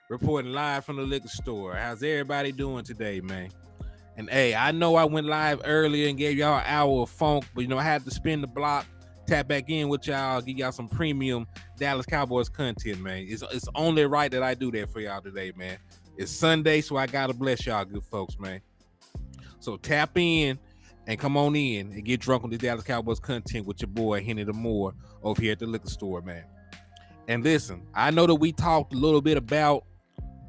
reporting live from the liquor store. How's everybody doing today, man? And hey, I know I went live earlier and gave y'all an hour of funk, but I had to spin the block, tap back in with y'all, give y'all some premium Dallas Cowboys content, man. It's only right that I do that for y'all today, man. It's Sunday, so I gotta bless y'all, good folks, man. So tap in and come on in and get drunk on the Dallas Cowboys content with your boy Hennythemoor over here at the liquor store, man. And listen, I know that we talked a little bit about,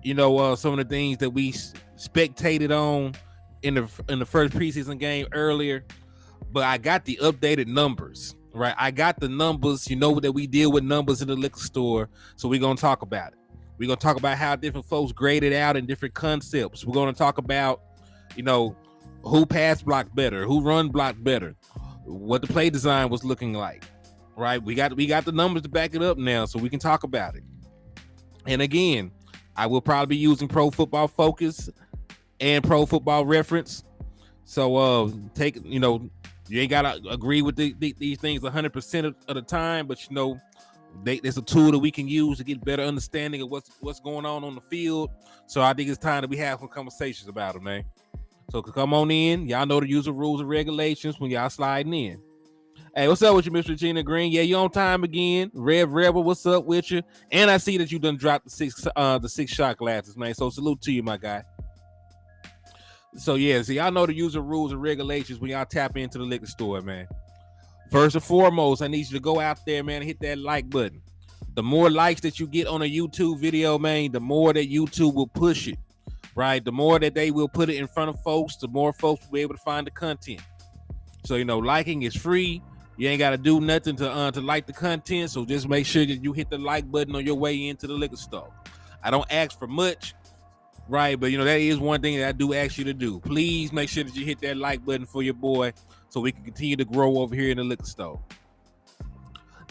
some of the things that we spectated on in the first preseason game earlier, but I got the updated numbers, right? I got the numbers, that we deal with numbers in the liquor store, so we're going to talk about it. We're going to talk about how different folks graded out in different concepts. We're going to talk about, who pass blocked better, who run blocked better, what the play design was looking like, right? We got the numbers to back it up now, so we can talk about it. And again, I will probably be using Pro Football Focus and Pro Football Reference. So you ain't gotta agree with these things 100% of the time, but there's a tool that we can use to get better understanding of what's going on the field. So I think it's time that we have some conversations about it, man. So come on in. Y'all know the user rules and regulations when y'all sliding in. Hey, what's up with you, Mr. Regina Green? Yeah, you on time again. Rev Rebel, what's up with you? And I see that you done dropped the six shot glasses, man. So salute to you, my guy. So yeah, so y'all know the user rules and regulations when y'all tap into the liquor store, man. First and foremost, I need you to go out there, man, and hit that like button. The more likes that you get on a YouTube video, man, the more that YouTube will push it, right? The more that they will put it in front of folks, the more folks will be able to find the content. So, liking is free. You ain't got to do nothing to like the content, so just make sure that you hit the like button on your way into the liquor store. I don't ask for much, right? But, that is one thing that I do ask you to do. Please make sure that you hit that like button for your boy so we can continue to grow over here in the liquor store.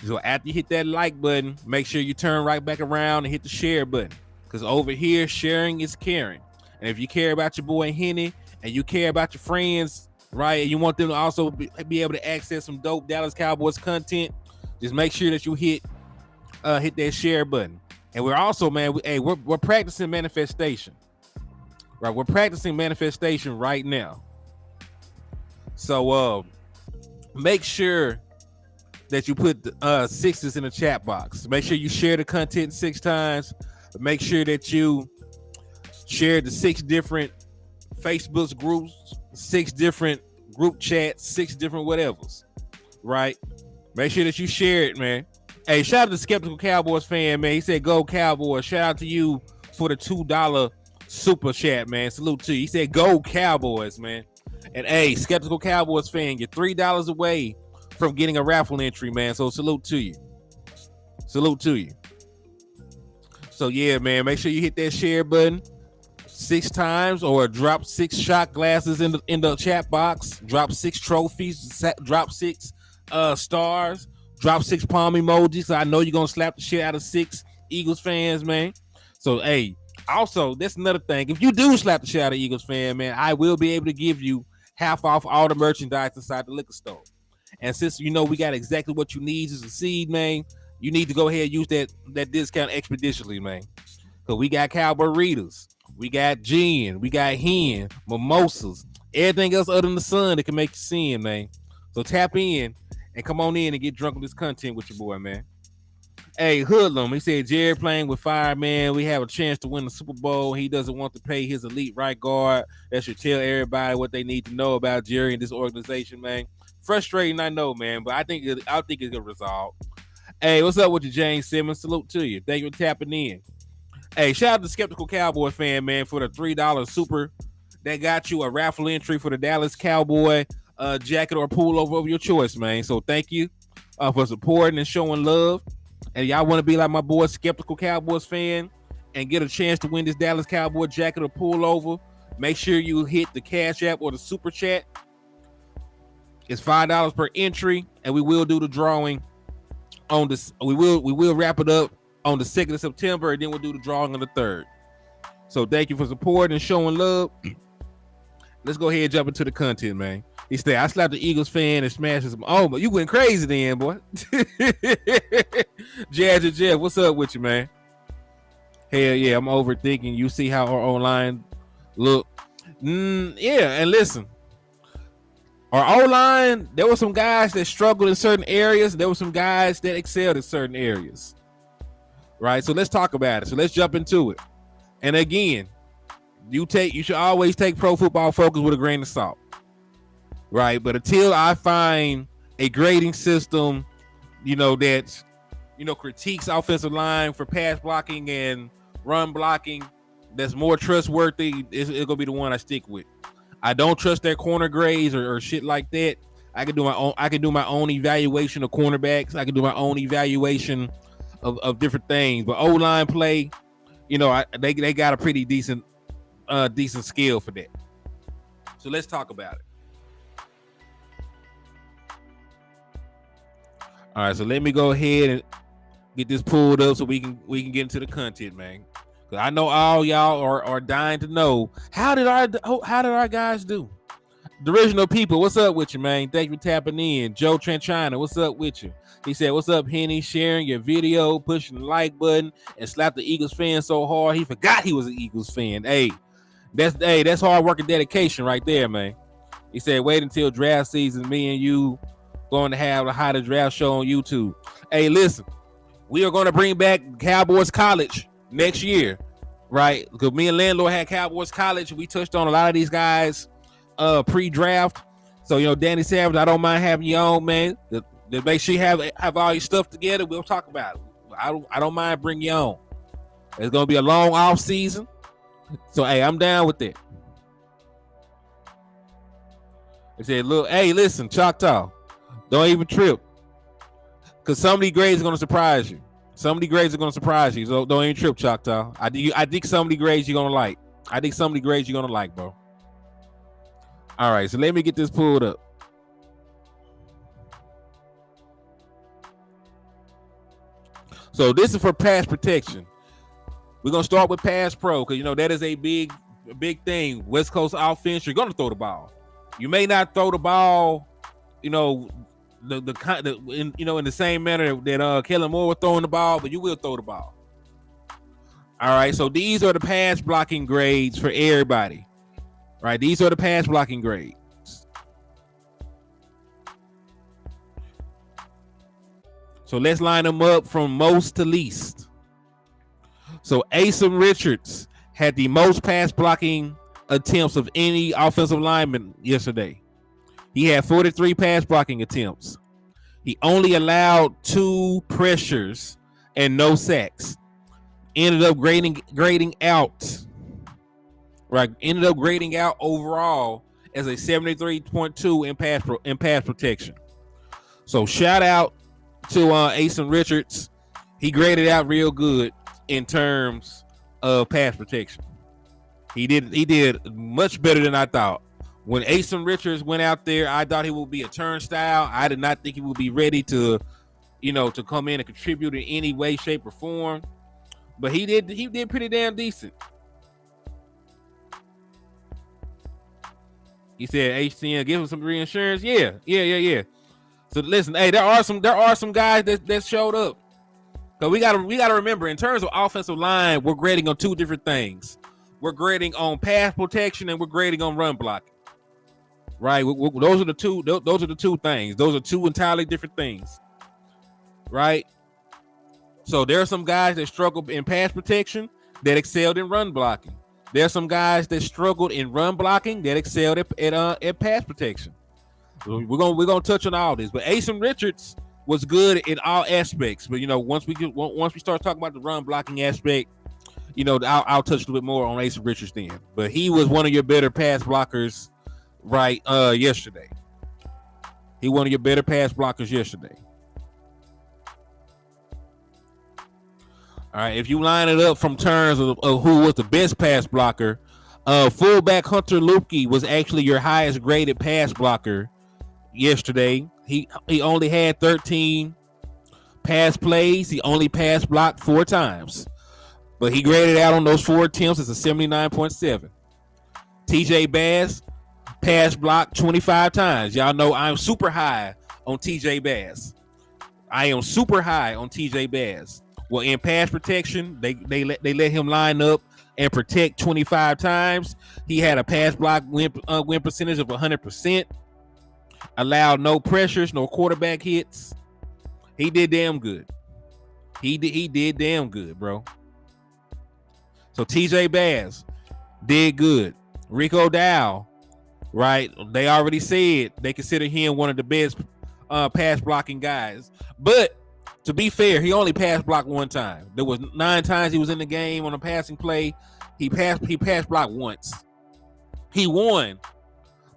So after you hit that like button, make sure you turn right back around and hit the share button, because over here, sharing is caring. And if you care about your boy Henny and you care about your friends, right, and you want them to also be able to access some dope Dallas Cowboys content, just make sure that you hit that share button. And we're also, man, we're practicing manifestation, right? We're practicing manifestation right now. So make sure that you put sixes in the chat box. Make sure you share the content 6 times. Make sure that you share the 6 different Facebook groups, 6 different group chats, 6 different whatevers, right? Make sure that you share it, man. Hey, shout out to Skeptical Cowboys fan, man. He said, go Cowboys. Shout out to you for the $2 super chat, man. Salute to you. He said, go Cowboys, man. And hey, Skeptical Cowboys fan, you're $3 away from getting a raffle entry, man. So salute to you. Salute to you. So yeah, man, make sure you hit that share button 6 times, or drop 6 shot glasses in the chat box. Drop 6 trophies. Drop 6 stars. Drop 6 palm emojis. I know you're gonna slap the shit out of 6 Eagles fans, man. So hey, also that's another thing. If you do slap the shit out of Eagles fan, man, I will be able to give you half off all the merchandise inside the liquor store. And since we got exactly what you need to succeed, man, you need to go ahead and use that discount expeditiously, man. Because we got Cowboy Readers, we got gin, we got hen, mimosas, everything else other than the sun that can make you sin, man. So tap in and come on in and get drunk with this content with your boy, man. Hey, Hoodlum, he said, Jerry playing with fire, man. We have a chance to win the Super Bowl. He doesn't want to pay his elite right guard. That should tell everybody what they need to know about Jerry and this organization, man. Frustrating, I know, man, but I think it's gonna resolve. Hey, what's up with you, James Simmons? Salute to you. Thank you for tapping in. Hey, shout out to Skeptical Cowboy fan, man, for the $3 super that got you a raffle entry for the Dallas Cowboy jacket or pullover of your choice, man. So thank you for supporting and showing love. And y'all want to be like my boy, Skeptical Cowboys fan, and get a chance to win this Dallas Cowboy jacket or pullover, make sure you hit the Cash App or the Super Chat. It's $5 per entry, and we will do the drawing on this. We will wrap it up on the 2nd of September, and then we'll do the drawing on the 3rd. So thank you for supporting and showing love. Let's go ahead and jump into the content, man. He said, I slapped the Eagles fan and smashed him. Oh, but you went crazy then, boy. Jazz and Jeff, what's up with you, man? Hell yeah, I'm overthinking. You see how our O-line look. Yeah, and listen, our O-line, there were some guys that struggled in certain areas. There were some guys that excelled in certain areas. Right? So let's talk about it. So let's jump into it. And again, you should always take Pro Football Focus with a grain of salt. Right? But until I find a grading system, that critiques offensive line for pass blocking and run blocking that's more trustworthy, it's gonna be the one I stick with. I don't trust their corner grades or shit like that. I can do my own evaluation of cornerbacks. I can do my own evaluation of different things. But O-line play, they got a pretty decent skill for that. So let's talk about it. All right, so let me go ahead and get this pulled up so we can get into the content, man. Cause I know all y'all are dying to know how did our guys do. The original people, what's up with you, man? Thank you for tapping in. Joe Tranchina, what's up with you? He said, "What's up, Henny? Sharing your video, pushing the like button, and slapped the Eagles fan so hard he forgot he was an Eagles fan." Hey, that's hard work and dedication right there, man. He said, "Wait until draft season. Me and you going to have a How to Draft show on YouTube." Hey, listen. We are going to bring back Cowboys College next year, right? Because me and Landlord had Cowboys College. We touched on a lot of these guys pre-draft. So, Danny Savage, I don't mind having you on, man. To make sure you have all your stuff together. We'll talk about it. I don't mind bringing you on. It's going to be a long off season. So, hey, I'm down with that. They said, "Look, hey, listen, Choctaw, don't even trip. Because some of these grades are going to surprise you. So don't even trip, Choctaw. I think some of the grades you're going to like. Bro. All right, so let me get this pulled up. So this is for pass protection. We're going to start with pass pro because, that is a big thing. West Coast offense, you're going to throw the ball. You may not throw the ball, in the same manner that Kellen Moore was throwing the ball, but you will throw the ball. All right, so these are the pass blocking grades for everybody. Right, these are the pass blocking grades. So let's line them up from most to least. So Asim Richards had the most pass blocking attempts of any offensive lineman yesterday. He had 43 pass blocking attempts. He only allowed 2 pressures and no sacks. Ended up grading out. Right, ended up grading out overall as a 73.2 in pass protection. So shout out to Asim Richards. He graded out real good in terms of pass protection. He did much better than I thought. When Asim Richards went out there, I thought he would be a turnstile. I did not think he would be ready to come in and contribute in any way, shape, or form. But he did pretty damn decent. He said HCN give him some reinsurance. Yeah. So listen, hey, there are some guys that showed up. So we gotta remember, in terms of offensive line, we're grading on 2 different things. We're grading on pass protection and we're grading on run blocking. Right? Those are the two. Those are the 2 things. Those are 2 entirely different things. Right? So there are some guys that struggled in pass protection that excelled in run blocking. There are some guys that struggled in run blocking that excelled at pass protection. So we're gonna touch on all this. But Asim Richards was good in all aspects. But once we start talking about the run blocking aspect, I'll touch a little bit more on Asim Richards then. But he was one of your better pass blockers, right? Yesterday, he one of your better pass blockers yesterday. All right, if you line it up from terms of who was the best pass blocker, fullback Hunter Lupke was actually your highest graded pass blocker yesterday. He only had 13 pass plays. He only pass blocked 4 times, but he graded out on those 4 attempts as a 79.7. TJ Bass pass blocked 25 times. Y'all know I'm super high on TJ Bass. I am super high on TJ Bass. Well, in pass protection, they let him line up and protect 25 times. He had a pass block win percentage of 100%. Allowed no pressures, no quarterback hits. He did damn good. He did damn good, bro. So TJ Bass did good. Rico Dow, right? They already said they consider him one of the best pass blocking guys. But to be fair, he only pass blocked one time. There was 9 times he was in the game on a passing play. He pass blocked once. He won,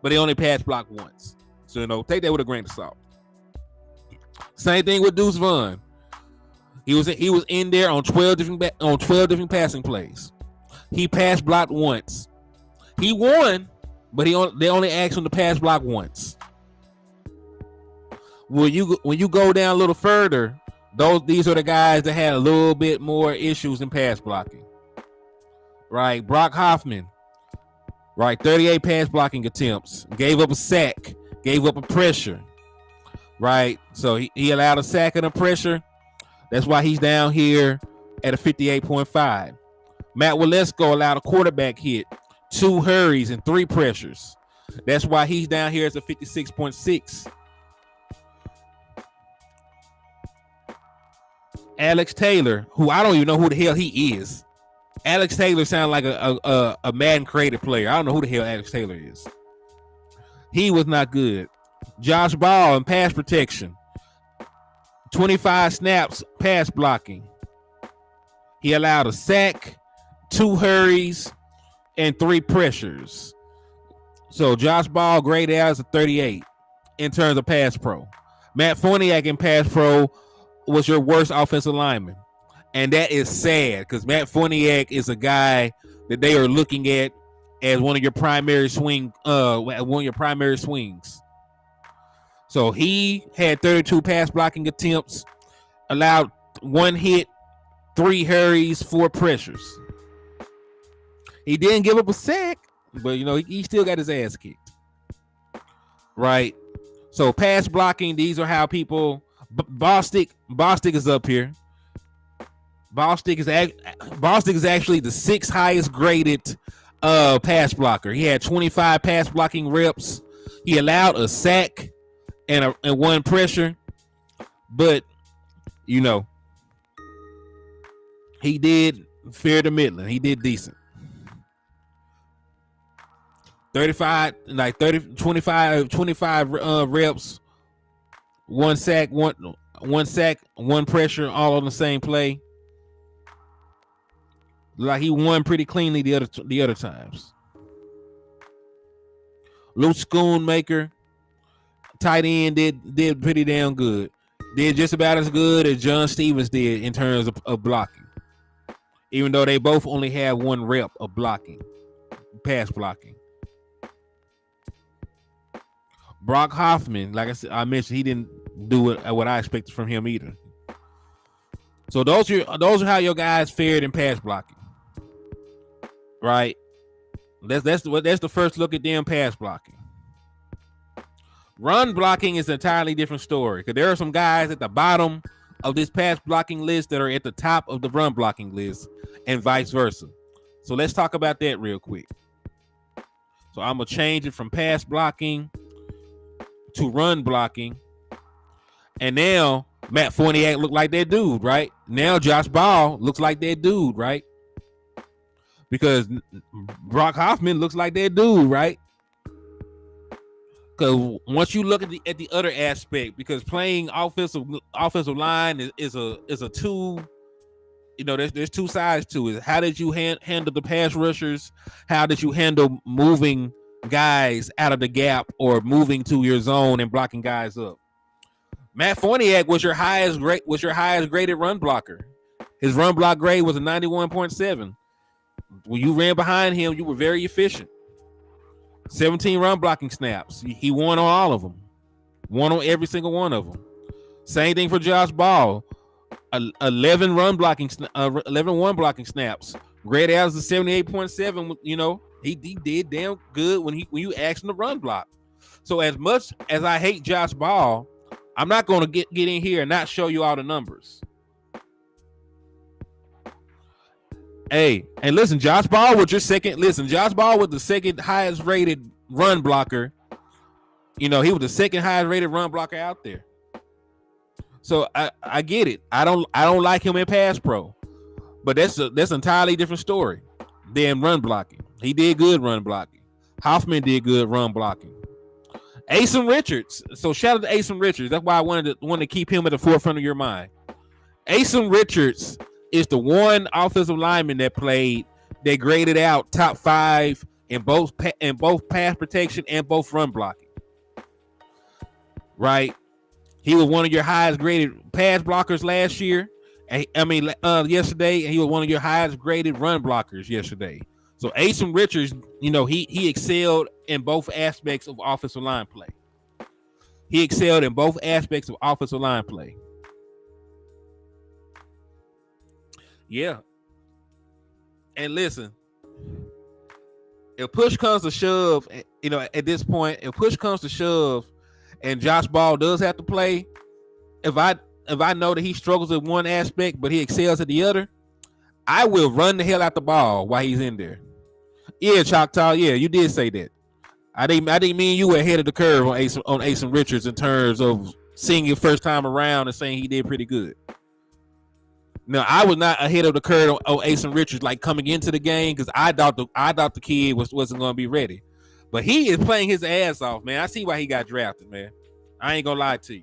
but he only pass blocked once. So take that with a grain of salt. Same thing with Deuce Vaughn. He was in there on 12 different passing plays. He pass blocked once. He won, but they only asked him to pass block once. When you go down a little further, these are the guys that had a little bit more issues in pass blocking. Right, Brock Hoffman, right, 38 pass blocking attempts, gave up a sack, gave up a pressure. Right, so he allowed a sack and a pressure. That's why he's down here at a 58.5. Matt Walesko allowed a quarterback hit, 2 hurries, and 3 pressures. That's why he's down here as a 56.6. Alex Taylor, who I don't even know who the hell he is. Alex Taylor sounds like a Madden creative player. I don't know who the hell Alex Taylor is. He was not good. Josh Ball in pass protection. 25 snaps pass blocking. He allowed a sack, 2 hurries, and 3 pressures. So Josh Ball graded out as a 38 in terms of pass pro. Matt Forniak in pass pro was your worst offensive lineman. And that is sad because Matt Forniak is a guy that they are looking at as one of your primary swings. So he had 32 pass blocking attempts, allowed 1 hit, 3 hurries, 4 pressures. He didn't give up a sack, but he still got his ass kicked. Right. So pass blocking, these are how people. Bostic is up here. Bostic is actually the 6th highest graded pass blocker. He had 25 pass blocking reps. He allowed a sack and 1 pressure, but he did fair to middling. He did decent. 25 reps, 1 sack, one pressure, all on the same play. Like he won pretty cleanly the other times. Luke Schoonmaker, tight end, did pretty damn good. Did just about as good as John Stevens did in terms of blocking. Even though they both only had 1 rep of blocking, pass blocking. Brock Hoffman, like I mentioned, he didn't do what I expected from him either. So those are how your guys fared in pass blocking. Right? That's the first look at them pass blocking. Run blocking is an entirely different story because there are some guys at the bottom of this pass blocking list that are at the top of the run blocking list and vice versa. So let's talk about that real quick. So I'm going to change it from pass blocking to run blocking. And now Matt Forniak looked like that dude, right? Now Josh Ball looks like that dude, right? Because Brock Hoffman looks like that dude, right? Because once you look at the other aspect, because playing offensive line is a two, there's 2 sides to it. How did you handle the pass rushers? How did you handle moving guys out of the gap or moving to your zone and blocking guys up? Matt Forniak was your highest graded run blocker. His run block grade was a 91.7. When you ran behind him, you were very efficient. 17 run blocking snaps. He won on all of them. Won on every single one of them. Same thing for Josh Ball. 11 run blocking snaps. Graded out as a 78.7. He did damn good when you asked him to run block. So as much as I hate Josh Ball, I'm not going to get in here and not show you all the numbers. Hey, and listen, Josh Ball was your second. Listen, Josh Ball was the second highest rated run blocker. You know, he was the second highest rated run blocker out there. So I get it. I don't like him in pass pro, but that's an entirely different story than run blocking. He did good run blocking. Hoffman did good run blocking. Asen Richards. So shout out to Asen Richards. That's why I wanted to keep him at the forefront of your mind. Asen Richards is the one offensive lineman that graded out top 5 in both pass protection and both run blocking. Right? He was one of your highest graded pass blockers last year. Yesterday, and he was one of your highest graded run blockers yesterday. So Asen Richards, you know, he excelled in both aspects of offensive line play. Yeah. And listen, if push comes to shove, you know, at this point, and Josh Ball does have to play, if I know that he struggles at one aspect but he excels at the other, I will run the hell out the ball while he's in there. Yeah, Choctaw. Yeah, you did say that. I didn't mean you were ahead of the curve on Asen Richards in terms of seeing it first time around and saying he did pretty good. No, I was not ahead of the curve on Asen Richards like coming into the game because I thought the kid wasn't going to be ready. But he is playing his ass off, man. I see why he got drafted, man. I ain't gonna lie to you.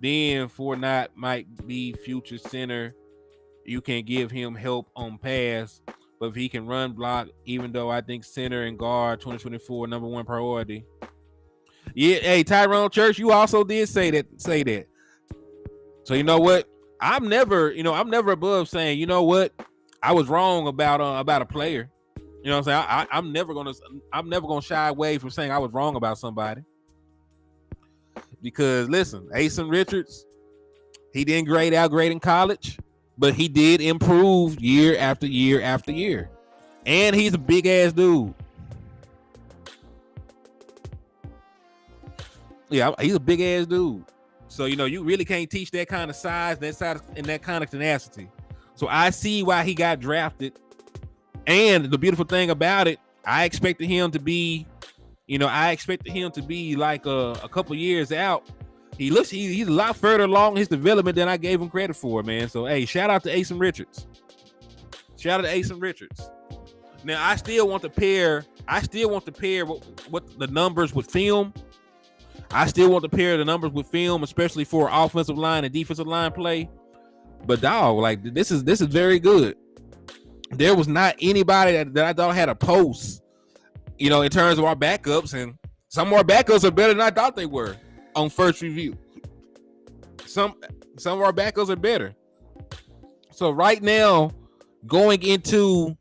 Then Fournette might be future center. You can give him help on pass, but if he can run block, even though I think center and guard 2024 number one priority. Yeah, hey, Tyrone Church, you also did say that. So you know what? I'm never above saying, you know what? I was wrong about a player. You know what I'm saying? I'm never gonna shy away from saying I was wrong about somebody. Because listen, Asen Richards, he didn't grade out great in college, but he did improve year after year after year. And he's a big ass dude. Yeah, he's a big ass dude. So, you know, you really can't teach that kind of size, and that kind of tenacity. So I see why he got drafted. And the beautiful thing about it, I expected him to be like a couple years out. He's a lot further along in his development than I gave him credit for, man. So, hey, shout out to Asen Richards. Now, I still want to pair what the numbers with film. I still want to pair the numbers with film, especially for offensive line and defensive line play. But dog, like this is very good. There was not anybody that I thought had a post, you know, in terms of our backups, and some of our backups are better than I thought they were on first review. Some of our backups are better. So right now, going into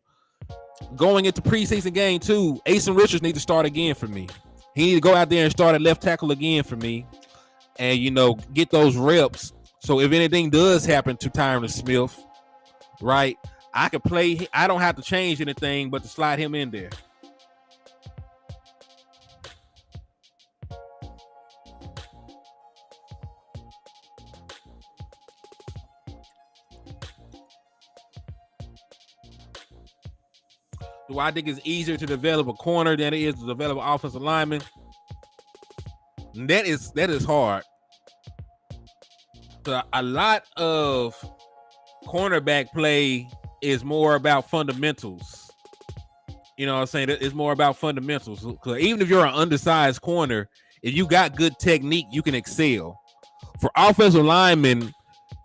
preseason game 2, Asen Richards needs to start again for me. He needs to go out there and start at left tackle again for me, and you know, get those reps. So if anything does happen to Tyron Smith, right, I can play. I don't have to change anything but to slide him in there. Do I think it's easier to develop a corner than it is to develop an offensive lineman? That is hard. So a lot of cornerback play is more about fundamentals. You know what I'm saying? It's more about fundamentals. Because even if you're an undersized corner, if you got good technique, you can excel. For offensive linemen,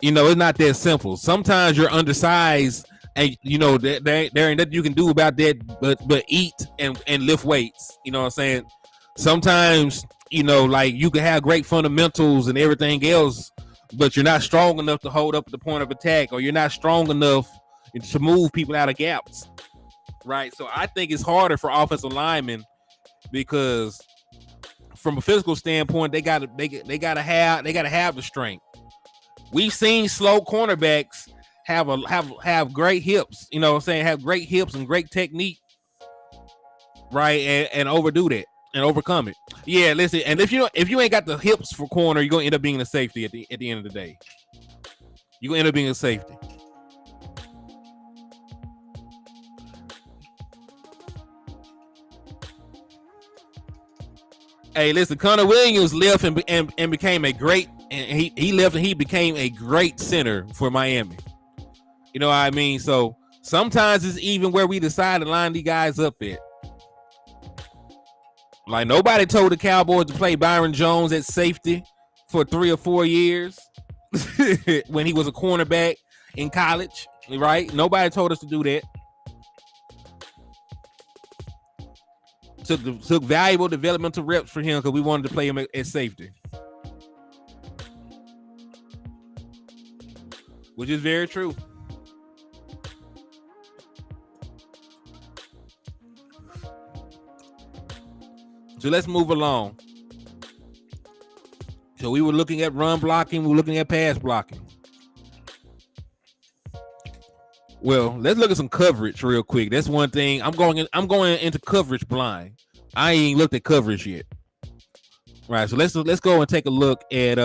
you know, it's not that simple. Sometimes you're undersized, and you know there ain't nothing you can do about that but eat and lift weights. You know what I'm saying? Sometimes, you know, like you can have great fundamentals and everything else, but you're not strong enough to hold up at the point of attack, or you're not strong enough to move people out of gaps. Right? So I think it's harder for offensive linemen because from a physical standpoint, they gotta have the strength. We've seen slow cornerbacks have great hips, you know what I'm saying, have great hips and great technique, right, and overdo that and overcome it. Yeah, listen, and if you ain't got the hips for corner, you're gonna end up being a safety at the end of the day. You're gonna end up being a safety. Hey, listen, Connor Williams left and became a great, and he left and he became a great center for Miami. You know what I mean? So sometimes it's even where we decide to line these guys up at. Like nobody told the Cowboys to play Byron Jones at safety for 3 or 4 years when he was a cornerback in college, right? Nobody told us to do that. Took valuable developmental reps for him because we wanted to play him at safety, which is very true. So let's move along. So we were looking at run blocking, we were looking at pass blocking. Well, let's look at some coverage real quick. That's one thing. I'm going into coverage blind. I ain't looked at coverage yet. Right. So let's go and take a look at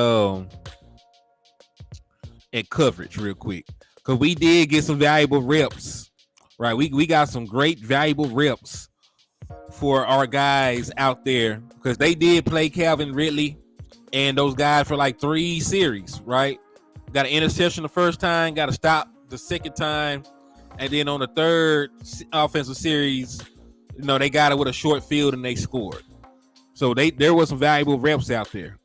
coverage real quick. Because we did get some valuable reps. Right. We got some great valuable reps for our guys out there. Because they did play Calvin Ridley and those guys for like 3 series, right? Got an interception the first time, got a stop the second time, and then on the third offensive series, you know, they got it with a short field and they scored. So there was some valuable reps out there.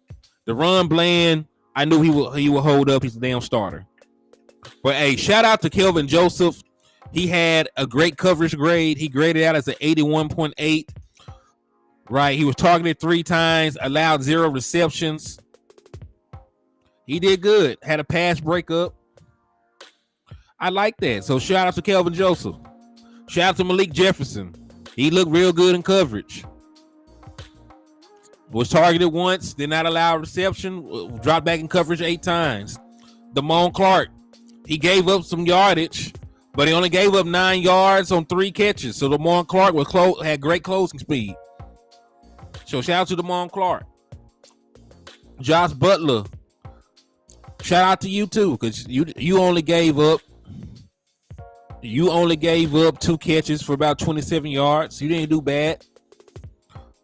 The run Bland, I knew he would hold up. He's a damn starter. But hey, shout out to Kelvin Joseph. He had a great coverage grade. He graded out as an 81.8. Right, he was targeted 3 times, allowed 0 receptions. He did good. Had a pass breakup. I like that. So shout out to Kelvin Joseph. Shout out to Malik Jefferson. He looked real good in coverage. Was targeted once, did not allow a reception, dropped back in coverage 8 times. Damone Clark, he gave up some yardage, but he only gave up 9 yards on 3 catches. So Damone Clark had great closing speed. So shout out to Damone Clark. Josh Butler, shout out to you too, because you only gave up 2 catches for about 27 yards. You didn't do bad.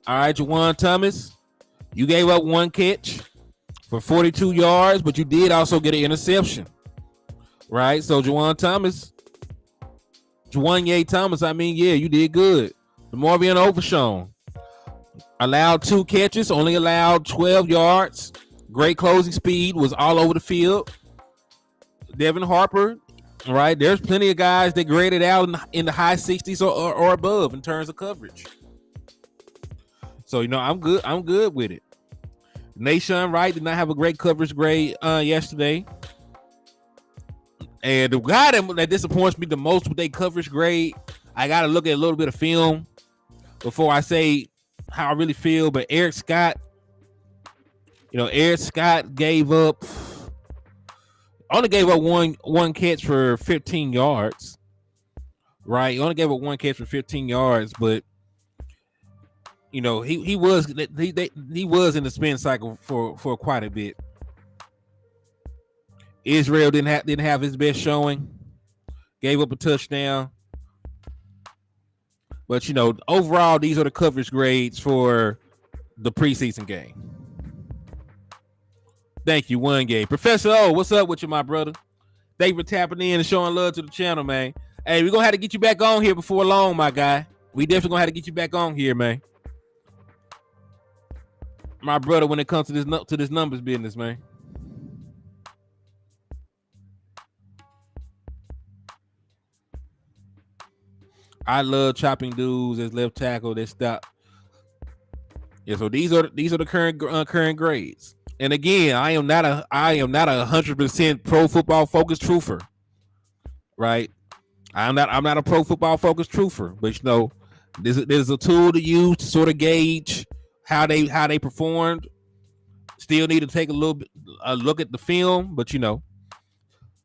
All right, Juwan Thomas, you gave up 1 catch for 42 yards, but you did also get an interception. Right? So Juwan Thomas, I mean, yeah, you did good. DeMarvion Overshown allowed 2 catches, only allowed 12 yards. Great closing speed, was all over the field. Devin Harper, right? There's plenty of guys that graded out in the high 60s or above in terms of coverage. So, you know, I'm good with it. Nahshon Wright did not have a great coverage grade yesterday. And the guy that disappoints me the most with their coverage grade, I got to look at a little bit of film before I say how I really feel. But Eric Scott, only gave up one catch for 15 yards. Right? He only gave up 1 catch for 15 yards, but you know, he was in the spin cycle for quite a bit. Israel didn't have his best showing. Gave up a touchdown. But you know, overall, these are the coverage grades for the preseason game. Thank you, one game. Professor O, what's up with you, my brother? Thank you for tapping in and showing love to the channel, man. Hey, we're gonna have to get you back on here before long, my guy. We definitely gonna have to get you back on here, man. My brother, when it comes to this numbers business, man. I love chopping dudes as left tackle that stop. Yeah, so these are the current grades. And again, I am not a 100% pro football focused truther, right? I'm not a pro football focused truther, but you know, there's a tool to use to sort of gauge how they performed. Still need to take a look at the film, but you know,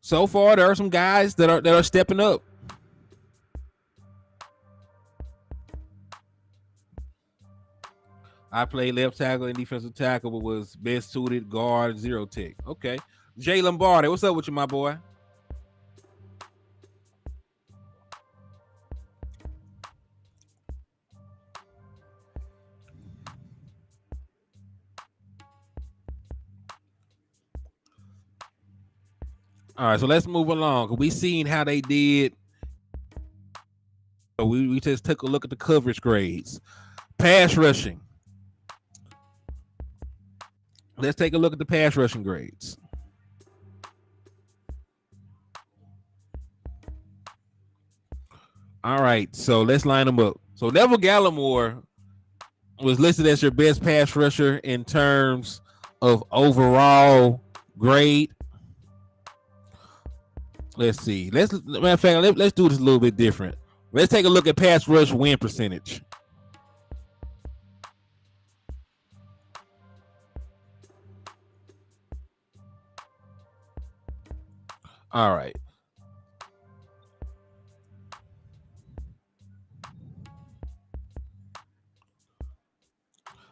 so far there are some guys that are stepping up. I played left tackle and defensive tackle, but was best suited guard, 0 tech. Okay. Jay Lombardi, what's up with you, my boy? All right, so let's move along. We seen how they did. So we just took a look at the coverage grades. Pass rushing. Let's take a look at the pass rushing grades. All right, so let's line them up. So Neville Gallimore was listed as your best pass rusher in terms of overall grade. Let's see. Matter of fact, let's do this a little bit different. Let's take a look at pass rush win percentage. All right.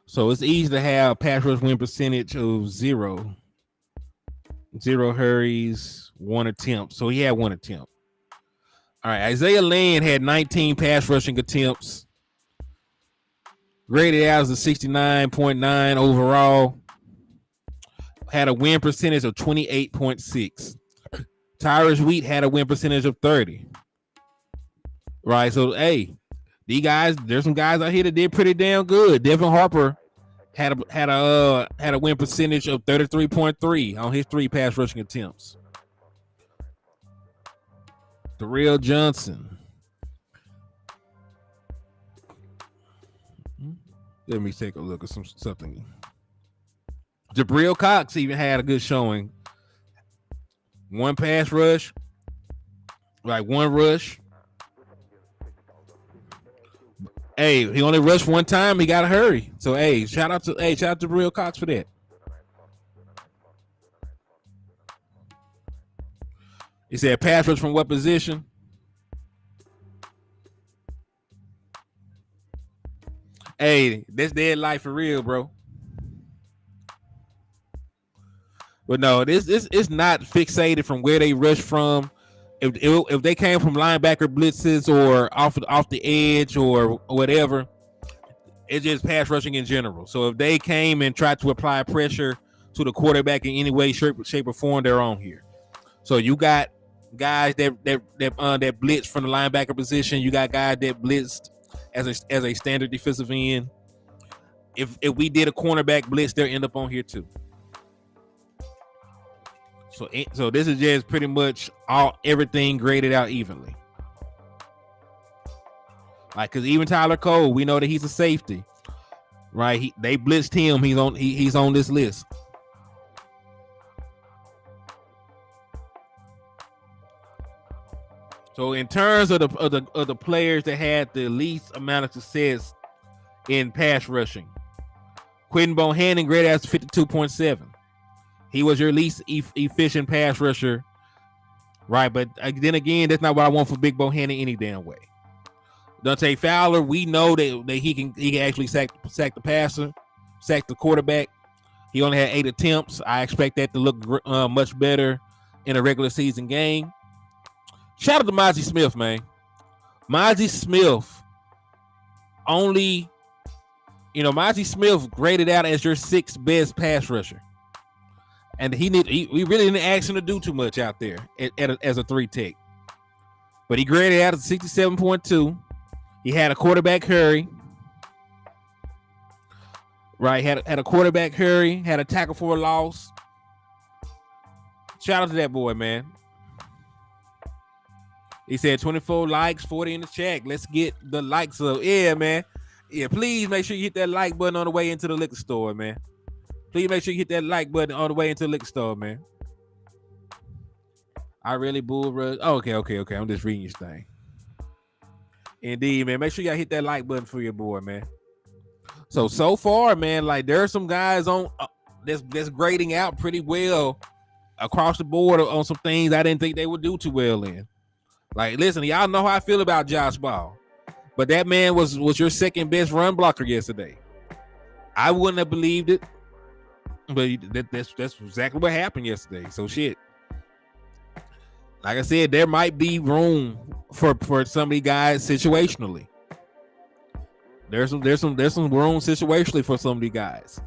So it's easy to have pass rush win percentage of 0 hurries, 1 attempt. So he had 1 attempt. All right, Isaiah Land had 19 pass rushing attempts, graded out as a 69.9 overall, had a win percentage of 28.6. Tyrus Wheat had a win percentage of 30. Right, so hey, these guys, there's some guys out here that did pretty damn good. Devin Harper had a win percentage of 33.3 on his 3 pass rushing attempts. Darrell Johnson. Let me take a look at something. Jabril Cox even had a good showing. 1 pass rush, like 1 rush. Hey, he only rushed 1 time. He got to hurry. So hey, shout out to Jabril Cox for that. He said pass rush from what position? Hey, that's dead life for real, bro. But no, this is not fixated from where they rush from. If they came from linebacker blitzes or off the edge or whatever, it's just pass rushing in general. So if they came and tried to apply pressure to the quarterback in any way, shape, or form, they're on here. So you got guys that blitz from the linebacker position. You got guys that blitzed as a standard defensive end. If we did a cornerback blitz, they'll end up on here too. So this is just pretty much everything graded out evenly. Like, cause even Tyler Cole, we know that he's a safety, right? They blitzed him. He's on this list. So in terms of the players that had the least amount of success in pass rushing, Quentin Bohannon graded as 52.7. He was your least efficient pass rusher, right? But then again, that's not what I want for Big Bohannon any damn way. Dante Fowler, we know that he can actually sack the passer, sack the quarterback. He only had 8 attempts. I expect that to look much better in a regular season game. Shout out to Mozzie Smith, man. Mozzie Smith Mozzie Smith graded out as your 6th best pass rusher. And we really didn't ask him to do too much out there as a 3 tech. But he graded out at 67.2. He had a quarterback hurry. Right, had a quarterback hurry, had a tackle for a loss. Shout out to that boy, man. He said 24 likes, 40 in the chat. Let's get the likes up. Yeah, man. Yeah, please make sure you hit that like button on the way into the liquor store, man. Please make sure you hit that like button on the way into the liquor store, man. I really bull rush. Oh, okay. I'm just reading your thing. Indeed, man. Make sure y'all hit that like button for your boy, man. So far, man, like there are some guys on that's grading out pretty well across the board on some things I didn't think they would do too well in. Like, listen, y'all know how I feel about Josh Ball, but that man was your 2nd best run blocker yesterday. I wouldn't have believed it, but that's exactly what happened yesterday. So shit. Like I said, there might be room for some of these guys situationally. There's some room situationally for some of these guys.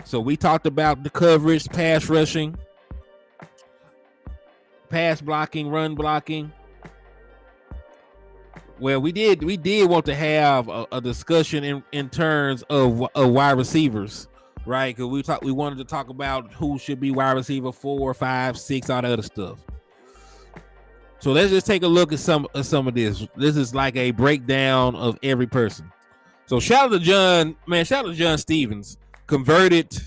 So we talked about the coverage, pass rushing, pass blocking, run blocking. Well, we did want to have a discussion in terms of wide receivers, right? Because we wanted to talk about who should be wide receiver 4, 5, 6, all the other stuff. So let's just take a look at some of this. This is like a breakdown of every person. So shout out to John Stevens, converted.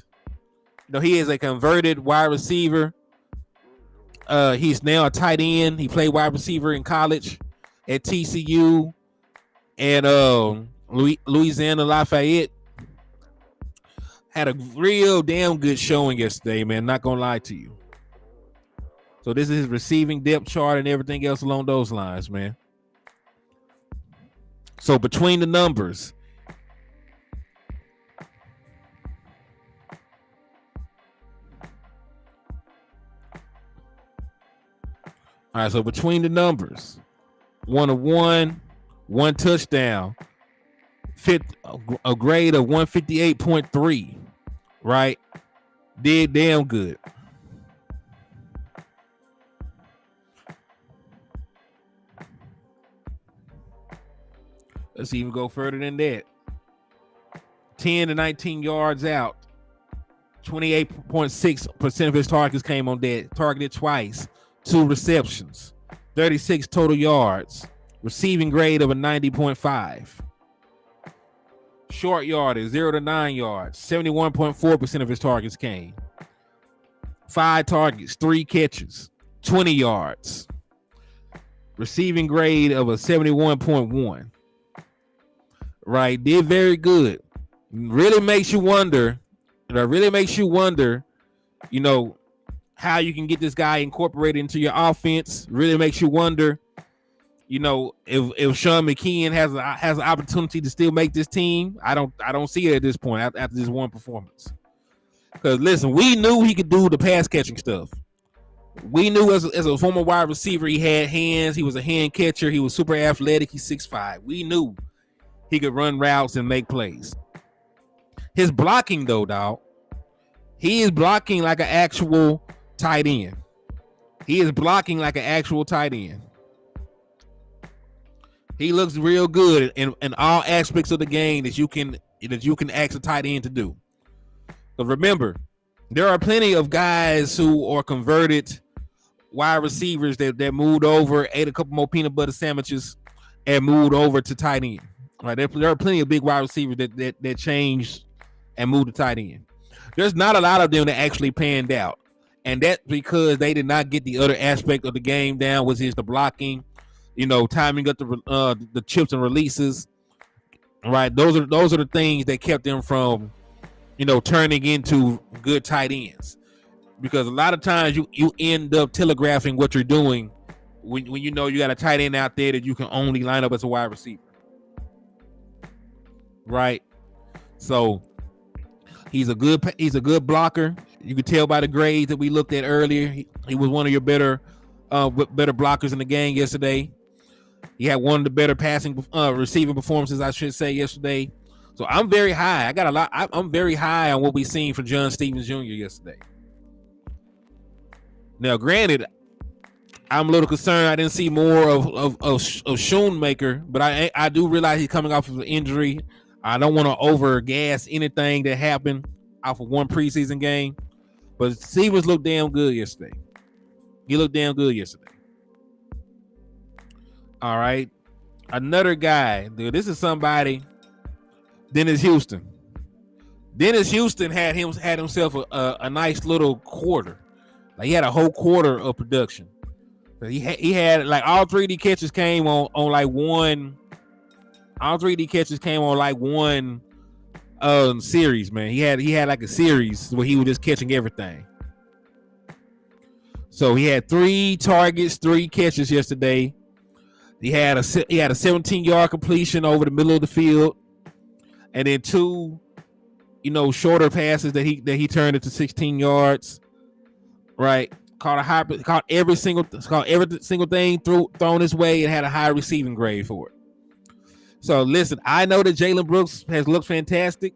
He is a converted wide receiver. He's now a tight end. He played wide receiver in college at TCU and Louisiana Lafayette. Had a real damn good showing yesterday, man. Not gonna lie to you. So this is his receiving depth chart and everything else along those lines, man. So between the numbers, all right, so between the numbers, 1-1, 1 touchdown, a grade of 158.3, right? Did damn good. Let's even go further than that. 10 to 19 yards out. 28.6% of his targets came on that. Targeted twice. 2 receptions. 36 total yards. Receiving grade of a 90.5. Short yardage, 0 to 9 yards. 71.4% of his targets came. 5 targets, 3 catches. 20 yards. Receiving grade of a 71.1. Right, did very good. Really makes you wonder. How you can get this guy incorporated into your offense. Really makes you wonder, if Sean McKeon has an opportunity to still make this team. I don't see it at this point after this one performance. Because listen, we knew he could do the pass catching stuff. We knew as a former wide receiver, he had hands. He was a hand catcher. He was super athletic. He's 6'5". We knew he could run routes and make plays. His blocking, though, dog, he is blocking like an actual tight end. He looks real good in all aspects of the game that you can ask a tight end to do. But remember, there are plenty of guys who are converted wide receivers that moved over, ate a couple more peanut butter sandwiches, and moved over to tight end. Right, there are plenty of big wide receivers that changed and moved to tight end. There's not a lot of them that actually panned out, and that's because they did not get the other aspect of the game down, which is the blocking, timing up the chips and releases. Right, those are the things that kept them from, turning into good tight ends. Because a lot of times you end up telegraphing what you're doing when you got a tight end out there that you can only line up as a wide receiver. Right, so he's a good blocker. You could tell by the grades that we looked at earlier. He was one of your better blockers in the game yesterday. He had one of the better receiving performances, I should say, yesterday. So I'm very high. I'm very high on what we seen from John Stevens Jr. yesterday. Now, granted, I'm a little concerned I didn't see more of Schoonmaker, but I do realize he's coming off of an injury. I don't want to over-gas anything that happened off of one preseason game, but Stevens looked damn good yesterday. He looked damn good yesterday. All right. Another guy, dude, this is somebody, Dennis Houston. Dennis Houston had himself a nice little quarter. Like, he had a whole quarter of production. He had like all 3D catches came on like one. All 3D catches came on like one series, man. He had like a series where he was just catching everything. So he had 3 targets, 3 catches yesterday. He had a 17-yard completion over the middle of the field, and then 2, shorter passes that he turned into 16 yards. Right, caught every single thing thrown his way and had a high receiving grade for it. So listen, I know that Jalen Brooks has looked fantastic.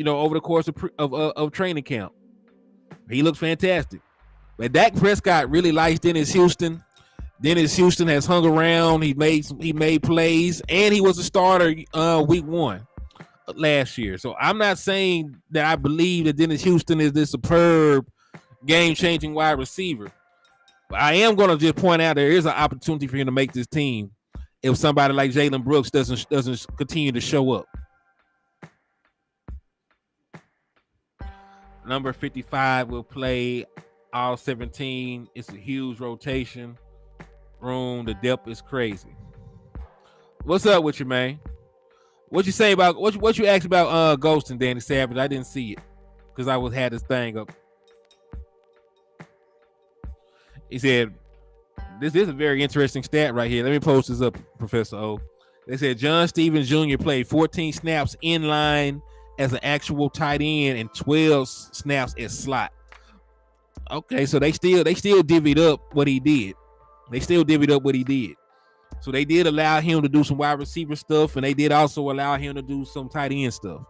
over the course of training camp. He looks fantastic. But Dak Prescott really likes Dennis Houston. Dennis Houston has hung around. He made plays, and he was a starter week 1 last year. So I'm not saying that I believe that Dennis Houston is this superb game-changing wide receiver. But I am going to just point out there is an opportunity for him to make this team if somebody like Jalen Brooks doesn't continue to show up. Number 55 will play all 17. It's a huge rotation room. The depth is crazy. What's up with you, man? What you say about what you asked about ghosting Danny Savage? I didn't see it because I had this thing up. He said, this is a very interesting stat right here. Let me post this up, Professor O. They said John Stevens Jr. played 14 snaps in line as an actual tight end and 12 snaps as slot. Okay, so they still divvied up what he did. So they did allow him to do some wide receiver stuff, and they did also allow him to do some tight end stuff.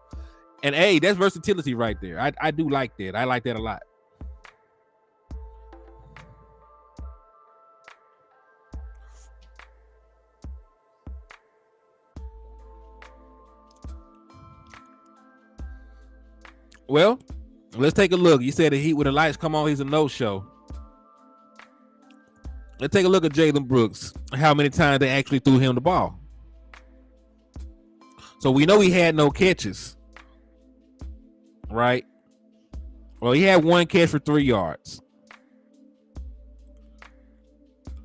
And hey, that's versatility right there. I do like that. I like that a lot. Well, let's take a look. You said the Heat with the lights come on, he's a no-show. Let's take a look at Jalen Brooks. How many times they actually threw him the ball. So we know he had no catches, right? Well, he had one catch for 3 yards.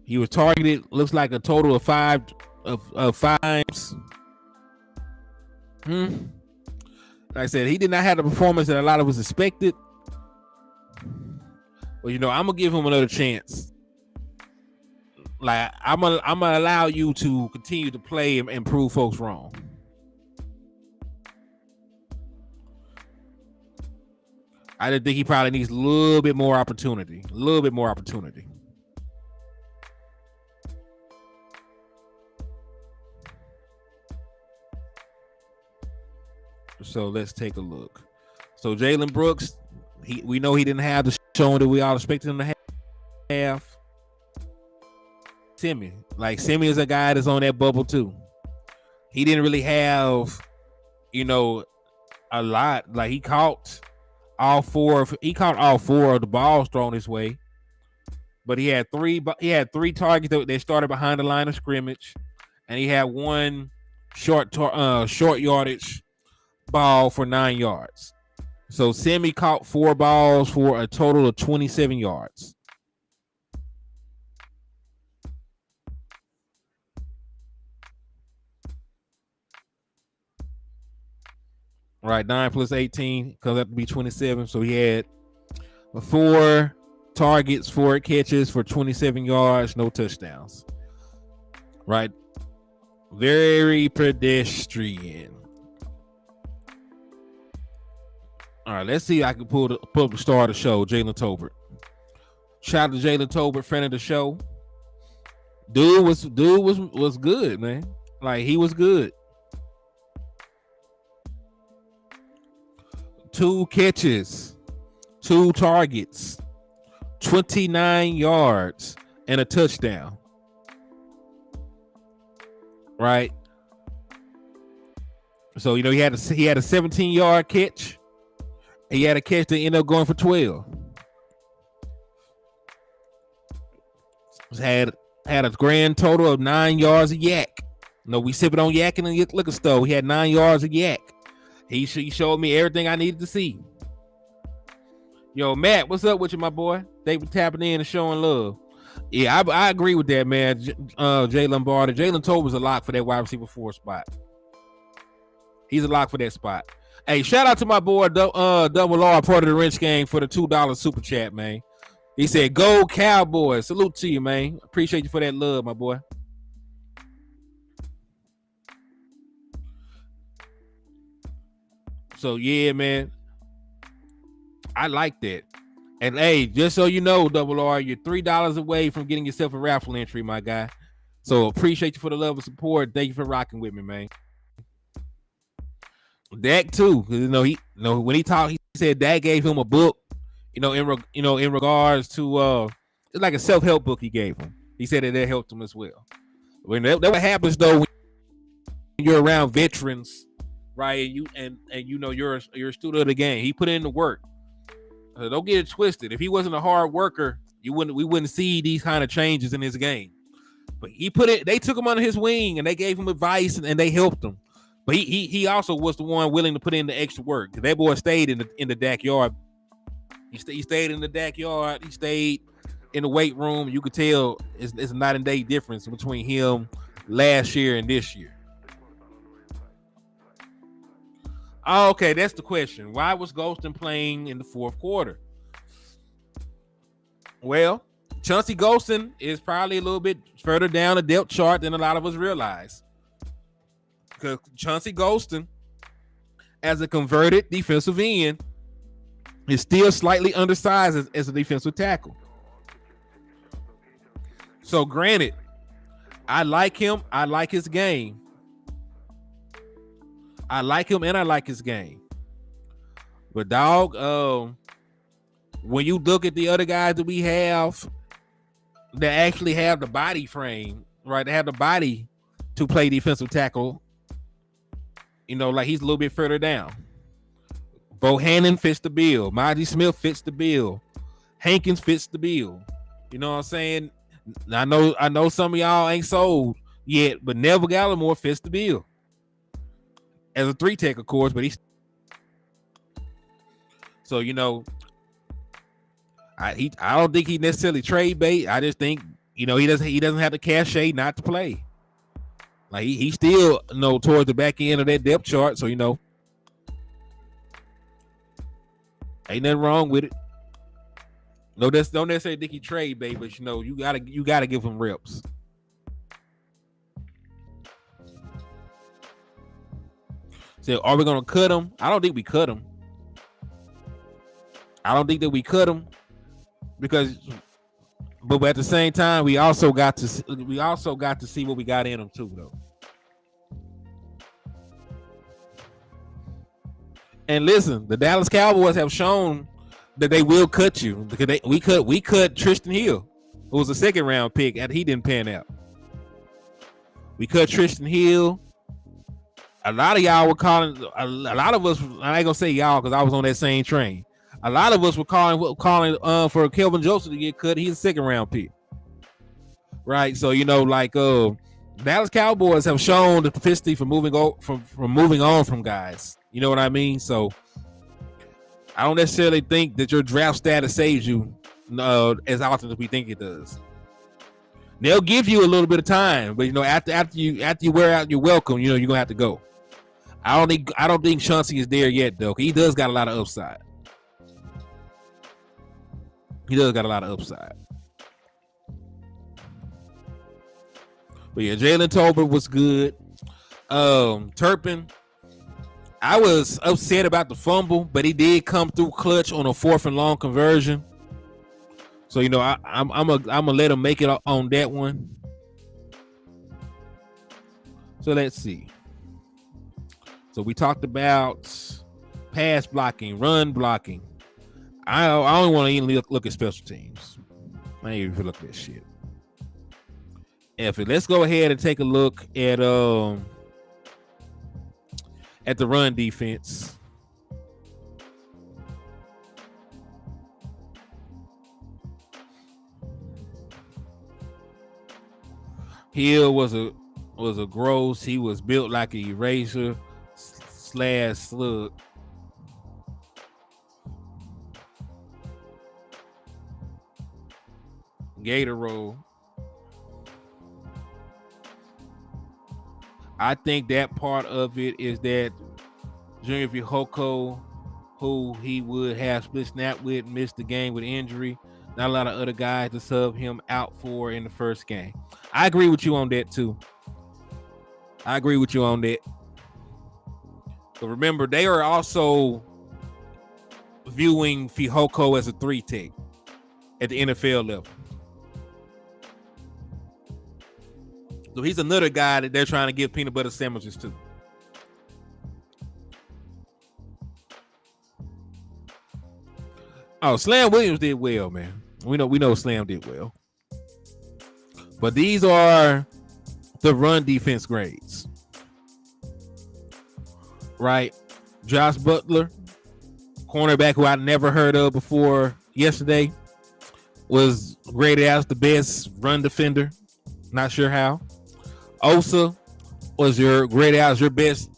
He was targeted, looks like a total of five times. Like I said, he did not have the performance that a lot of us expected. But I'm gonna give him another chance. Like I'm gonna allow you to continue to play and prove folks wrong. I just think he probably needs a little bit more opportunity. So let's take a look. So Jalen Brooks, we know he didn't have the showing that we all expected him to have. Semi is a guy that's on that bubble too. He didn't really have, a lot. Like he caught all four of the balls thrown his way, but he had three targets that started behind the line of scrimmage, and he had one short yardage ball for 9 yards. So Semi caught 4 balls for a total of 27 yards. Right, 9 plus 18 comes up to be 27. So he had 4 targets, 4 catches for 27 yards, no touchdowns. Right, very pedestrian. All right, let's see if I can pull up the star of the show, Jalen Tolbert. Shout out to Jalen Tolbert, friend of the show. Dude was good, man. Like he was good. 2 catches, 2 targets, 29 yards, and a touchdown. Right. So he had a 17-yard catch. He had a catch that ended up going for 12. Had a grand total of 9 yards of yak. We sipping on yak in the liquor store. He had 9 yards of yak. He showed me everything I needed to see. Yo, Matt, what's up with you, my boy? Thank you for tapping in and showing love. Yeah, I agree with that, man. Jalen Barter. Jalen Tolbert's a lock for that wide receiver 4 spot. He's a lock for that spot. Hey, shout out to my boy Double R, part of the Wrench Gang, for the $2 super chat, man. He said, "Go Cowboys!" Salute to you, man. Appreciate you for that love, my boy. So yeah, man, I like that. And hey, just so you know, Double R, you're $3 away from getting yourself a raffle entry, my guy. So appreciate you for the love and support. Thank you for rocking with me, man. Dak too. When he talked, he said Dak gave him a book. In regards to it's like a self-help book he gave him. He said that helped him as well. When that what happens though when you're around veterans, right? And you're a student of the game. He put in the work. Don't get it twisted. If he wasn't a hard worker, we wouldn't see these kind of changes in his game. But they took him under his wing and they gave him advice and they helped him. But he also was the one willing to put in the extra work. That boy stayed in the backyard. He stayed in the backyard. He stayed in the weight room. You could tell it's a night and day difference between him last year and this year. Oh, okay, that's the question. Why was Golston playing in the fourth quarter? Well, Chauncey Golston is probably a little bit further down the depth chart than a lot of us realize. Because Chauncey Golston, as a converted defensive end, is still slightly undersized as a defensive tackle. So granted, I like him. I like his game. I like him and I like his game. But dog, when you look at the other guys that we have that actually have the body frame, right? They have the body to play defensive tackle. Like he's a little bit further down. Bohannon fits the bill. Marty Smith fits the bill. Hankins fits the bill. You know what I'm saying? I know some of y'all ain't sold yet, but Neville Gallimore fits the bill. As a 3-tech, of course, but he's so I don't think he necessarily trade bait. I just think he doesn't have the cachet not to play. Like he still towards the back end of that depth chart, so ain't nothing wrong with it. No, don't necessarily think he trade bait, but you gotta give him reps. So are we gonna cut him? I don't think we cut him. I don't think that we cut him but at the same time, we also got to see what we got in him too, though. And listen, the Dallas Cowboys have shown that they will cut you because we cut Tristan Hill, who was a second round pick, and he didn't pan out. We cut Tristan Hill. A lot of y'all were calling. A lot of us. I ain't gonna say y'all because I was on that same train. A lot of us were calling for Kelvin Joseph to get cut. He's a second round pick, right? So Dallas Cowboys have shown the propensity for moving on from guys. You know what I mean? So I don't necessarily think that your draft status saves you as often as we think it does. They'll give you a little bit of time, but after you wear out your welcome, you're gonna have to go. I don't think Chauncey is there yet though. He does got a lot of upside. But yeah, Jalen Tolbert was good. Turpin, I was upset about the fumble, but he did come through clutch on a 4th and long conversion. So I'm gonna let him make it on that one. So let's see. So we talked about pass blocking, run blocking. I don't want to even look at special teams. I ain't even look at that shit. Let's go ahead and take a look at the run defense. Hill was a gross. He was built like an eraser / slug. Gator roll. I think that part of it is that Junior Fihoko, who he would have split snap with, missed the game with injury. Not a lot of other guys to sub him out for in the first game. I agree with you on that too. But remember, they are also viewing Fihoko as a 3-tech at the NFL level. So he's another guy that they're trying to give peanut butter sandwiches to. Oh, Slam Williams did well, man. We know Slam did well. But these are the run defense grades. Right? Josh Butler, cornerback who I never heard of before yesterday, was graded as the best run defender. Not sure how. Osa was graded out as your best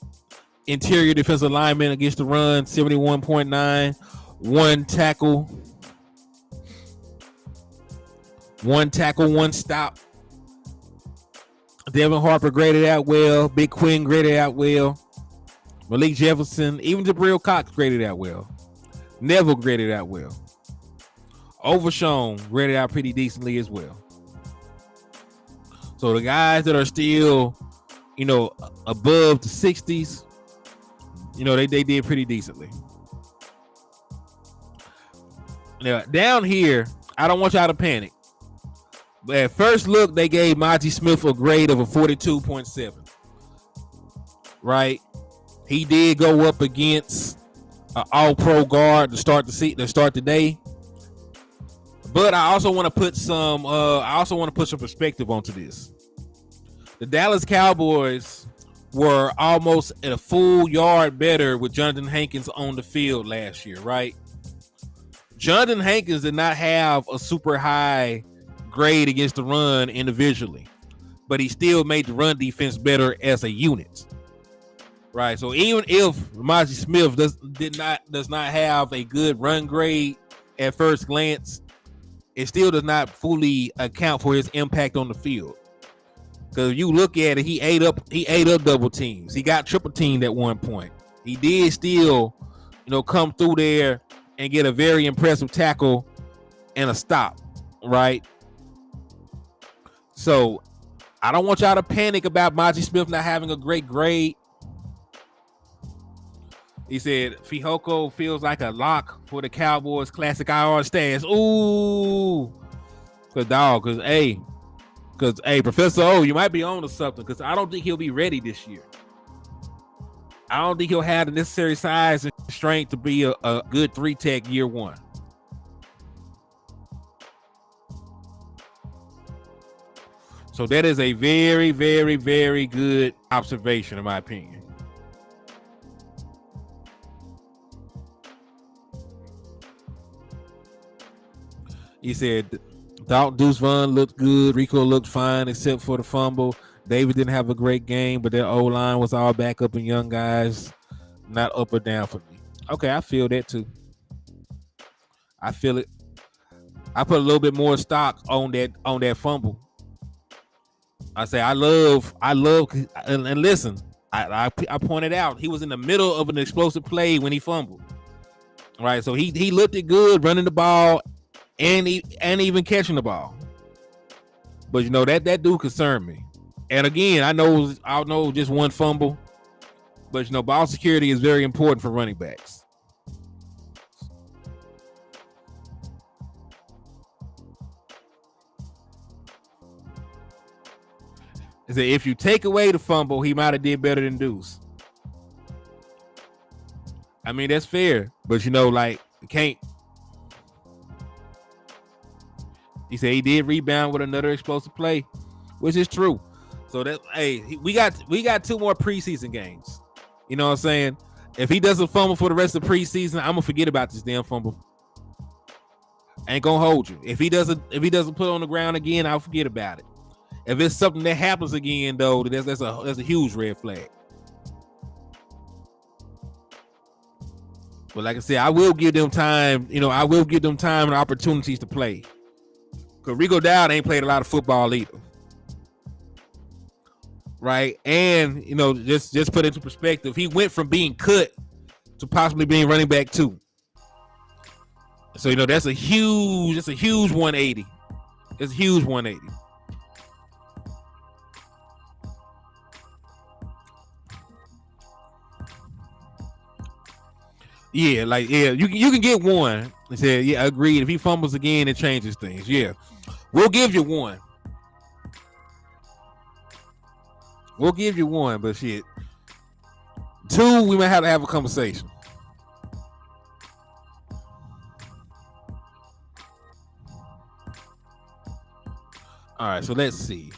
interior defensive lineman against the run, 71.9. One tackle, one stop. Devin Harper graded out well. Big Quinn graded out well. Malik Jefferson, even Jabril Cox graded out well. Neville graded out well. Overshown graded out pretty decently as well. So the guys that are still, above the 60s, they did pretty decently. Now, down here, I don't want y'all to panic. But at first look, they gave Monty Smith a grade of a 42.7. Right? He did go up against an all-pro guard to start the day. But I also want to put some perspective onto this. The Dallas Cowboys were almost at a full yard better with Jonathan Hankins on the field last year, right? Jonathan Hankins did not have a super high grade against the run individually, but he still made the run defense better as a unit, right? So even if Ramondre Smith does not have a good run grade at first glance, it still does not fully account for his impact on the field. Because if you look at it, he ate up double teams. He got triple teamed at one point. He did still, come through there and get a very impressive tackle and a stop, right? So I don't want y'all to panic about Monty Smith not having a great grade. He said Fihoko feels like a lock for the Cowboys classic IR stash. Ooh, because Professor O, you might be on to something, because I don't think he'll be ready this year. I don't think he'll have the necessary size and strength to be a good 3-tech year one. So that is a very, very, very good observation, in my opinion. He said, Deuce Vaughn looked good. Rico looked fine, except for the fumble. David didn't have a great game, but their O-line was all backup and young guys, not up or down for me. Okay, I feel that too. I feel it. I put a little bit more stock on that fumble. I say I love, and listen, I pointed out he was in the middle of an explosive play when he fumbled. All right, so he looked it good running the ball and even catching the ball. But that do concern me. And again, I know just one fumble, but ball security is very important for running backs. Is that if you take away the fumble, he might have did better than Deuce. I mean, that's fair, but can't. He said he did rebound with another explosive play, which is true. So we got 2 more preseason games. You know what I'm saying? If he doesn't fumble for the rest of the preseason, I'm gonna forget about this damn fumble. I ain't gonna hold you. If he doesn't put it on the ground again, I'll forget about it. If it's something that happens again, though, that's a huge red flag. But like I said, I will give them time. I will give them time and opportunities to play. Because Rico Dowd ain't played a lot of football either. Right? And, just put it into perspective, he went from being cut to possibly being running back 2. So, that's a huge 180. It's a huge 180. Yeah, you can get 1. He said, yeah, agreed. If he fumbles again, it changes things. Yeah, we'll give you 1. We'll give you 1, but shit, 2, we might have to have a conversation. All right, so let's see.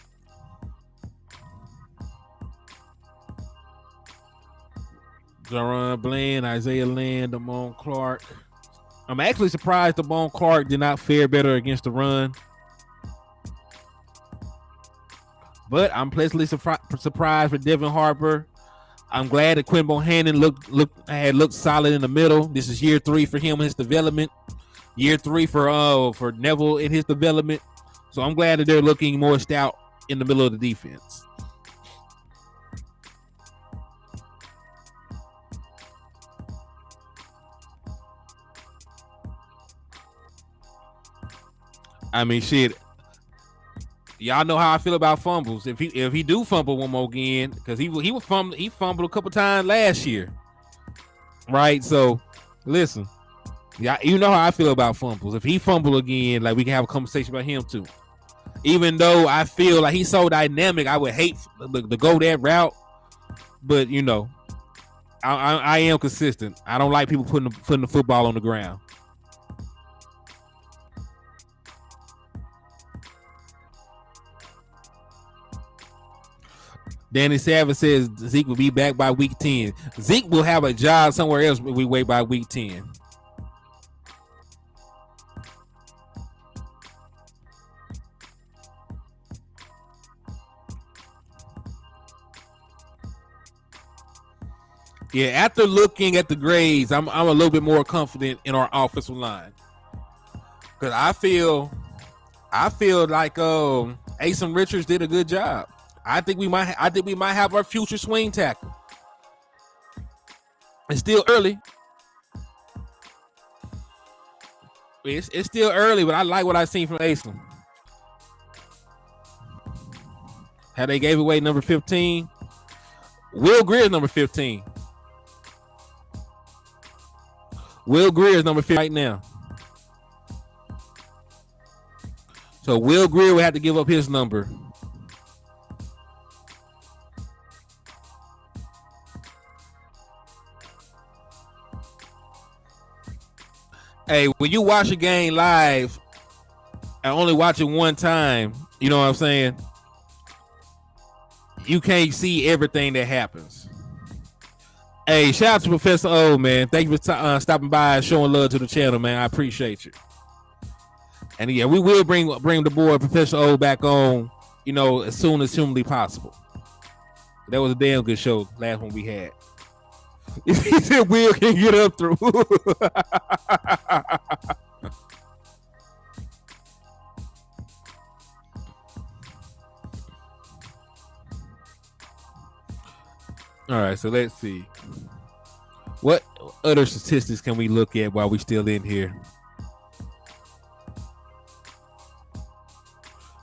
Jaron Bland, Isaiah Land, Damone Clark. I'm actually surprised Damone Clark did not fare better against the run. But I'm pleasantly surprised for Devin Harper. I'm glad that Quinn Bohannon looked solid in the middle. This is year 3 for him in his development. Year 3 for Neville in his development. So I'm glad that they're looking more stout in the middle of the defense. I mean, shit. Y'all know how I feel about fumbles. If he do fumble one more again, because he fumbled a couple times last year, right? So, listen, yeah, you know how I feel about fumbles. If he fumble again, like we can have a conversation about him too. Even though I feel like he's so dynamic, I would hate to go that route. But you know, I am consistent. I don't like people putting the football on the ground. Danny Savage says Zeke will be back by week 10. Zeke will have a job somewhere else if we wait by week 10. Yeah, after looking at the grades, I'm a little bit more confident in our offensive line. Because I feel like Asen Richards did a good job. I think we might have our future swing tackle. It's still early. It's still early, but I like what I've seen from Asen. How they gave away number 15. Will Greer is number 15. Will Greer is number 15 right now. So Will Greer will have to give up his number. Hey, when you watch a game live and only watch it one time, you know what I'm saying? You can't see everything that happens. Hey, shout out to Professor O, man. Thank you for stopping by and showing love to the channel, man. I appreciate you. And yeah, we will bring the boy Professor O back on, you know, as soon as humanly possible. That was a damn good show, last one we had. He said Will can get up through. All right, so let's see. What other statistics can we look at while we're still in here?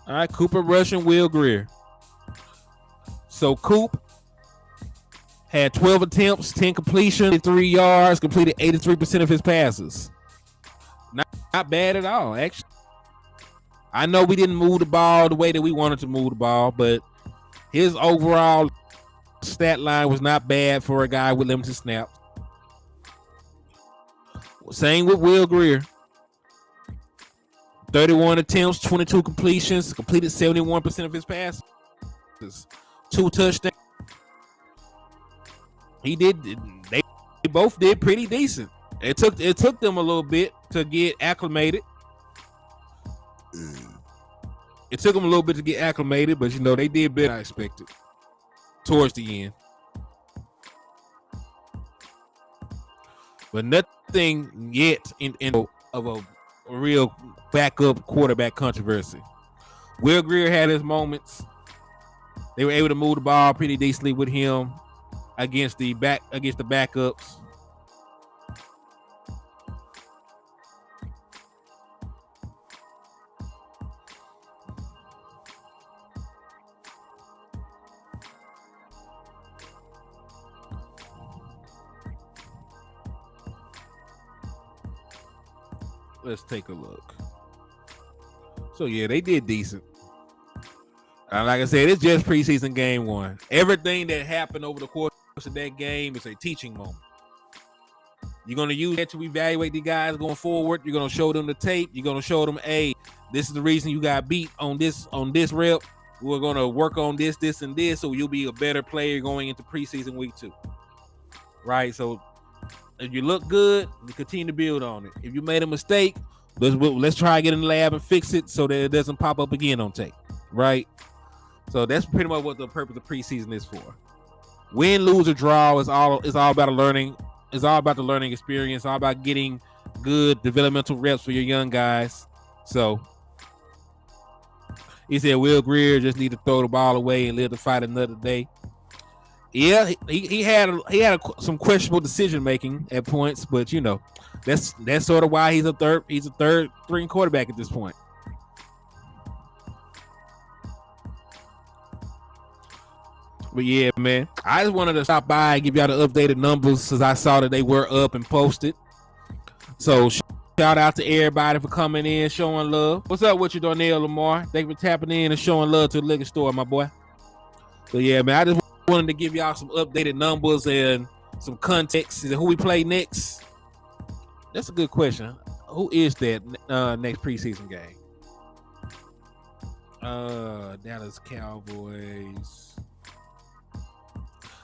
All right, Cooper Rush and Will Greer. So Coop had 12 attempts, 10 completions, 3 yards, completed 83% of his passes. Not bad at all, actually. I know we didn't move the ball the way that we wanted to move the ball, but his overall stat line was not bad for a guy with limited snaps. Same with Will Greer. 31 attempts, 22 completions, completed 71% of his passes. 2 touchdowns. They both did pretty decent. It took them a little bit to get acclimated. It took them a little bit to get acclimated, but you know, they did better than I expected towards the end. But nothing yet of a real backup quarterback controversy. Will Greer had his moments. They were able to move the ball pretty decently with him against the backups. Let's take a look. So yeah, they did decent. Like I said, it's just preseason game 1. Everything that happened over the course of that game is a teaching moment. You're going to use that to evaluate the guys going forward. You're going to show them the tape. You're going to show them, hey, This is the reason you got beat on this rep. We're gonna work on this, and this, so you'll be a better player going into preseason week 2. Right? So if you look good, you continue to build on it. If you made a mistake, let's try to get in the lab and fix it so that it doesn't pop up again on tape. Right? So that's pretty much what the purpose of preseason is for. Win, lose, or draw is all about a learning. It's all about the learning experience. All about getting good developmental reps for your young guys. So he said Will Greer just need to throw the ball away and live to fight another day. Yeah, he had some questionable decision making at points, but you know that's sort of why he's a third string quarterback at this point. But yeah, man, I just wanted to stop by and give y'all the updated numbers since I saw that they were up and posted. So shout out to everybody for coming in, showing love. What's up with you, Darnell Lamar? Thank you for tapping in and showing love to the liquor store, my boy. So yeah, man, I just wanted to give y'all some updated numbers and some context. Who we play next? That's a good question. Who is that next preseason game? Dallas Cowboys.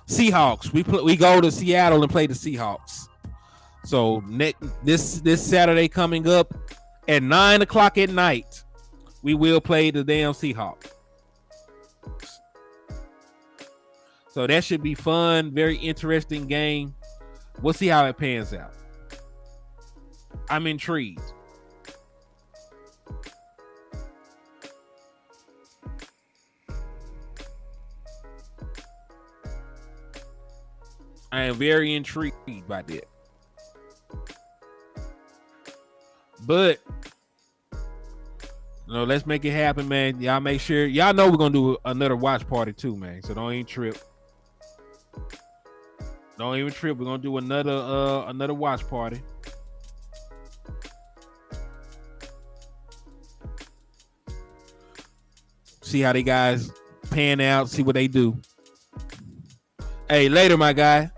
Seahawks. We go to Seattle and play the Seahawks. So this Saturday coming up at 9:00 at night, we will play the damn Seahawks. So that should be fun, very interesting game. We'll see how it pans out. I'm intrigued. I am very intrigued by that. But you know, let's make it happen, man. Y'all make sure y'all know we're gonna do another watch party too, man. So don't even trip. Don't even trip. We're gonna do another watch party. See how they guys pan out. See what they do. Hey, later, my guy.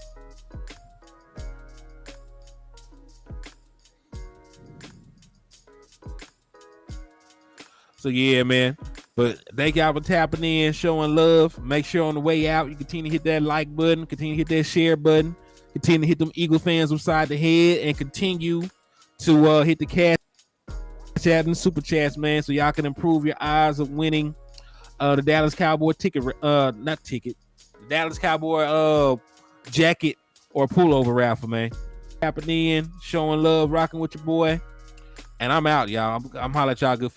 So yeah, man. But thank y'all for tapping in, showing love. Make sure on the way out, you continue to hit that like button, continue to hit that share button, continue to hit them Eagle fans upside the head, and continue to hit the cash chat and super chats, man, so y'all can improve your odds of winning the Dallas Cowboy the Dallas Cowboy jacket or pullover raffle, man. Tapping in, showing love, rocking with your boy, and I'm out, y'all. I'm holla at y'all, good folks.